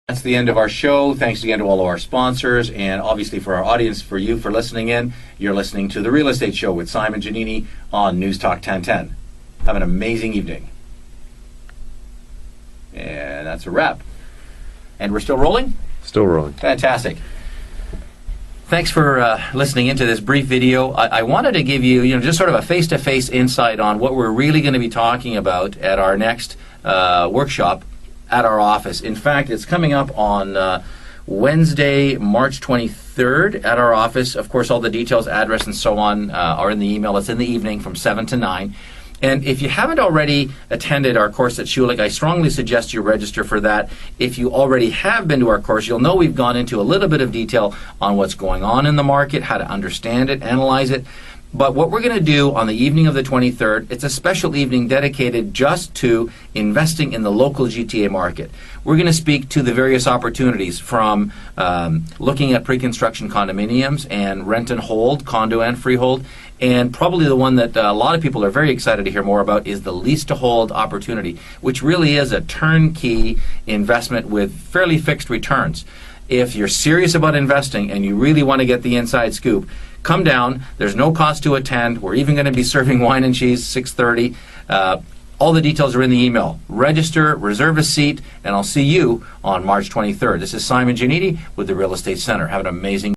That's the end of our show. Thanks again to all of our sponsors, and obviously for our audience, for you for listening in. You're listening to The Real Estate Show with Simon Giannini on News Talk 1010. Have an amazing evening. And that's a wrap. And we're still rolling? Still rolling. Fantastic. Thanks for listening into this brief video. I wanted to give you, just sort of a face-to-face insight on what we're really going to be talking about at our next workshop at our office. In fact, it's coming up on Wednesday, March 23rd at our office. Of course, all the details, address, and so on are in the email. It's in the evening from 7 to 9. And if you haven't already attended our course at Schulich, I strongly suggest you register for that. If you already have been to our course, you'll know we've gone into a little bit of detail on what's going on in the market, how to understand it, analyze it. But what we're going to do on the evening of the 23rd, it's a special evening dedicated just to investing in the local GTA market. We're going to speak to the various opportunities from looking at pre-construction condominiums and rent and hold, condo and freehold, and probably the one that a lot of people are very excited to hear more about is the lease-to-hold opportunity, which really is a turnkey investment with fairly fixed returns. If you're serious about investing and you really want to get the inside scoop, come down. There's no cost to attend. We're even going to be serving wine and cheese 6:30. All the details are in the email. Register, reserve a seat, and I'll see you on March 23rd. This is Simon Giannini with the Real Estate Center. Have an amazing